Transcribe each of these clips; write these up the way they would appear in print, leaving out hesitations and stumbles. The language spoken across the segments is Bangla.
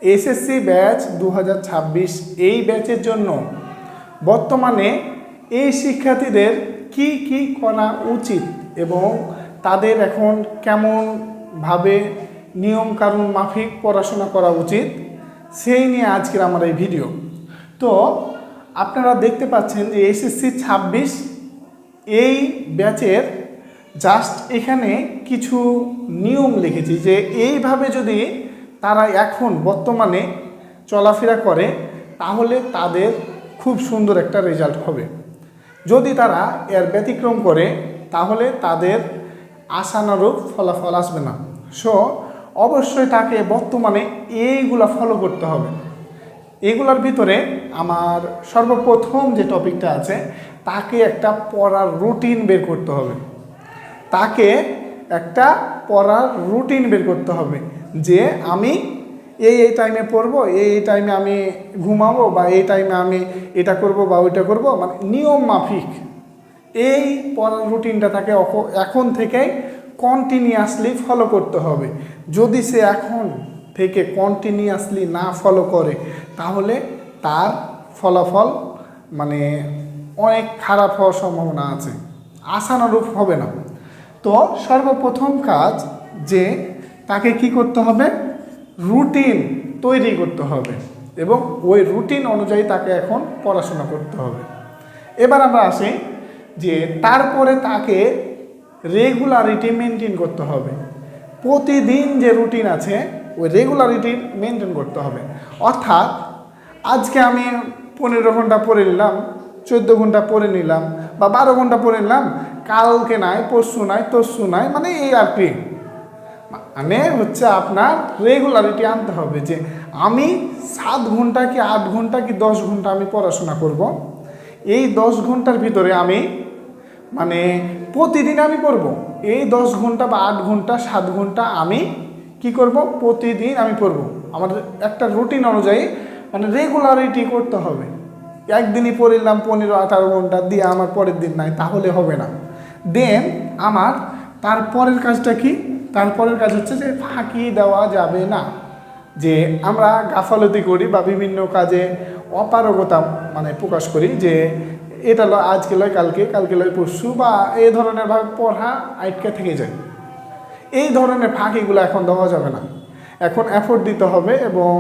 এসএসসি ব্যাচ 2026 এই ব্যাচের জন্য বর্তমানে এই শিক্ষার্থীদের কি কি করা উচিত এবং তাদের এখন কেমনভাবে নিয়মকানুন মাফিক পড়াশোনা করা উচিত সেই নিয়ে আজকের আমার এই ভিডিও। তো আপনারা দেখতে পাচ্ছেন যে এসএসসি 26 এই ব্যাচের জাস্ট এখানে কিছু নিয়ম লিখেছি যে এইভাবে যদি তারা এখন বর্তমানে চলাফেরা করে তাহলে তাদের খুব সুন্দর একটা রেজাল্ট হবে। যদি তারা এর ব্যতিক্রম করে তাহলে তাদের আশানুরূপ ফলাফল আসবে না। সো অবশ্যই তাকে বর্তমানে এইগুলা ফলো করতে হবে। এগুলোর ভিতরে আমার সর্বপ্রথম যে টপিকটা আছে তাকে একটা পড়ার রুটিন বের করতে হবে। তাকে একটা পড়ার রুটিন বের করতে হবে যে আমি এই টাইমে পড়বো, এই টাইমে আমি ঘুমাবো, বা এই টাইমে আমি এটা করব বা ওইটা করব, মানে নিয়ম মাফিক এই পড়ার রুটিনটা তাকে এখন থেকেই কন্টিনিউয়াসলি ফলো করতে হবে। যদি সে এখন থেকে কন্টিনিউয়াসলি না ফলো করে তাহলে তার ফলাফল মানে অনেক খারাপ হওয়ার সম্ভাবনা আছে, আশানুরূপ হবে না। তো সর্বপ্রথম কাজ যে তাকে কি করতে হবে, রুটিন তৈরি করতে হবে এবং ওই রুটিন অনুযায়ী তাকে এখন পড়াশোনা করতে হবে। এবার আমরা আসি যে তারপরে তাকে রেগুলারিটি মেনটেন করতে হবে। প্রতিদিন যে রুটিন আছে ওই রেগুলারিটি মেনটেন করতে হবে। অর্থাৎ আজকে আমি 15 ঘন্টা পড়ে নিলাম, 14 ঘন্টা পড়ে নিলাম, বা 12 ঘন্টা পড়ে নিলাম, কালকে নাই, পরশু নাই, তরশু নাই, মানে এই আর কি, মানে হচ্ছে আপনার রেগুলারিটি আনতে হবে যে আমি 7 ঘন্টা কি 8 ঘন্টা কি 10 ঘন্টা আমি পড়াশোনা করব। এই 10 ঘন্টার ভিতরে আমি মানে প্রতিদিন আমি পড়ব। এই 10 ঘন্টা বা 8 ঘন্টা 7 ঘন্টা আমি কি করব, প্রতিদিন আমি পড়ব। আমাদের একটা রুটিন অনুযায়ী মানে রেগুলারিটি করতে হবে। একদিনই পড়লাম 15-18 ঘন্টা দিয়ে আমার পরের দিন নাই, তাহলে হবে না। দেন আমার তারপরের কাজটা কি, তারপরের কাজ হচ্ছে যে ফাঁকি দেওয়া যাবে না। যে আমরা গাফালতি করি বা বিভিন্ন কাজে অপারগতা মানে প্রকাশ করি যে এটা লয় আজকে লয় কালকে, কালকে লয় পরশু, বা এই ধরনের ভাবে পড়া আটকে থেকে যায়। এই ধরনের ফাঁকিগুলো এখন দেওয়া যাবে না। এখন এফোর্ট দিতে হবে এবং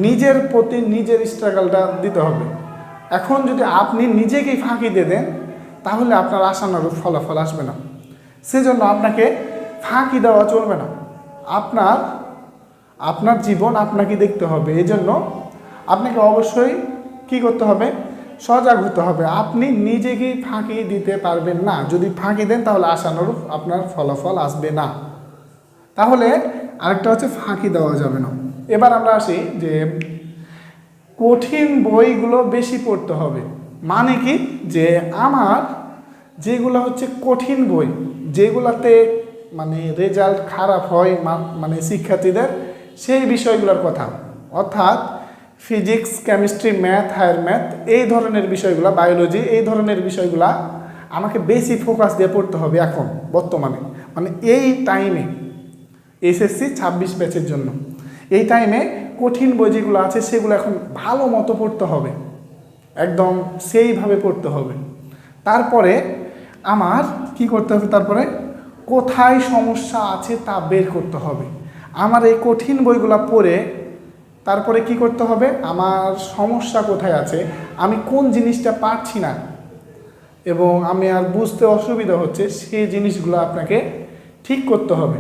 নিজের প্রতি নিজের স্ট্রাগলটা দিতে হবে। এখন যদি আপনি নিজেকেই ফাঁকি দিয়ে দেন তাহলে আপনার আশানুরূপ ফলাফল আসবে না। সেজন্য আপনাকে ফাঁকি দেওয়া চলবে না। আপনার জীবন আপনাকে দেখতে হবে। এই জন্য আপনাকে অবশ্যই কি করতে হবে, সজাগ হতে হবে। আপনি নিজেকেই ফাঁকি দিতে পারবেন না। যদি ফাঁকি দেন তাহলে আশানুরূপ আপনার ফলাফল আসবে না। তাহলে আরেকটা হচ্ছে ফাঁকি দেওয়া যাবে না। এবার আমরা আসি যে কঠিন বইগুলো বেশি পড়তে হবে। মানে কি, যে আমার যেগুলো হচ্ছে কঠিন বই, যেগুলাতে মানে রেজাল্ট খারাপ হয় মানে শিক্ষার্থীদের, সেই বিষয়গুলোর কথা। অর্থাৎ physics, chemistry, math, higher math, এই ধরনের বিষয়গুলো, বায়োলজি, এই ধরনের বিষয়গুলো আমাকে বেশি ফোকাস দিয়ে পড়তে হবে এখন বর্তমানে, মানে এই টাইমে এসএসসি 26 ব্যাচের জন্য। এই টাইমে কঠিন বই যেগুলো আছে সেগুলো এখন ভালো মতো পড়তে হবে, একদম সেইভাবে পড়তে হবে। তারপরে আমার কি করতে হবে, তারপরে কোথায় সমস্যা আছে তা বের করতে হবে। আমার এই কঠিন বইগুলো পড়ে তারপরে কি করতে হবে, আমার সমস্যা কোথায় আছে, আমি কোন জিনিসটা পারছি না এবং আমি আর বুঝতে অসুবিধা হচ্ছে, সেই জিনিসগুলো আপনাকে ঠিক করতে হবে।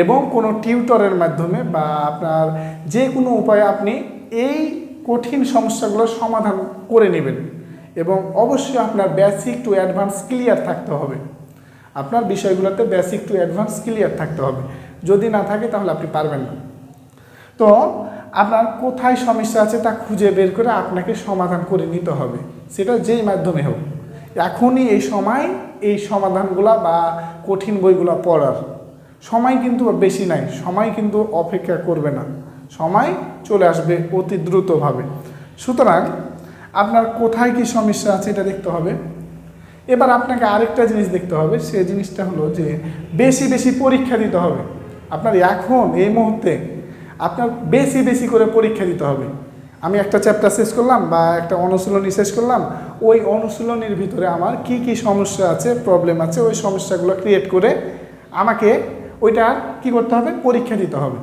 এবং কোনো টিউটরের মাধ্যমে বা আপনার যে কোনো উপায়ে আপনি এই কঠিন সমস্যাগুলোর সমাধান করে নেবেন। এবং অবশ্যই আপনার বেসিক টু অ্যাডভান্স ক্লিয়ার থাকতে হবে। আপনার বিষয়গুলোতে বেসিক টু অ্যাডভান্স ক্লিয়ার থাকতে হবে। যদি না থাকে তাহলে আপনি পারবেন না। তো আপনার কোথায় সমস্যা আছে তা খুঁজে বের করে আপনাকে সমাধান করে নিতে হবে, সেটা যেই মাধ্যমে হোক। এখনই এই সময় এই সমাধানগুলা বা কঠিন বইগুলো পড়ার সময় কিন্তু বেশি নাই। সময় কিন্তু অপেক্ষা করবে না, সময় চলে আসবে অতি দ্রুতভাবে। সুতরাং আপনার কোথায় কি সমস্যা আছে এটা দেখতে হবে। এবার আপনাকে আরেকটা জিনিস দেখতে হবে, সেই জিনিসটা হলো যে বেশি বেশি পরীক্ষা দিতে হবে। আপনার এখন এই মুহূর্তে আপনার বেশি বেশি করে পরীক্ষা দিতে হবে। আমি একটা চ্যাপ্টার শেষ করলাম বা একটা অনুশীলনী শেষ করলাম, ওই অনুশীলনীর ভিতরে আমার কি কি সমস্যা আছে, প্রবলেম আছে, ওই সমস্যাগুলো ক্রিয়েট করে আমাকে ওইটা কি করতে হবে, পরীক্ষা দিতে হবে।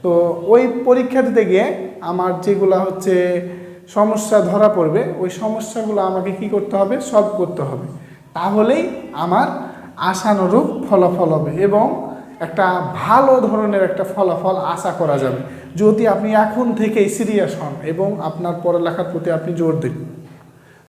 তো ওই পরীক্ষা দিতে গিয়ে আমার যেগুলো হচ্ছে সমস্যা ধরা পড়বে, ওই সমস্যাগুলো আমাকে কি করতে হবে, সলভ করতে হবে। তাহলেই আমার আশানুরূপ ফলাফল হবে এবং একটা ভালো ধরনের একটা ফলাফল আশা করা যাবে, যদি আপনি এখন থেকেই সিরিয়াস হন এবং আপনার পড়ালেখার প্রতি আপনি জোর দিন।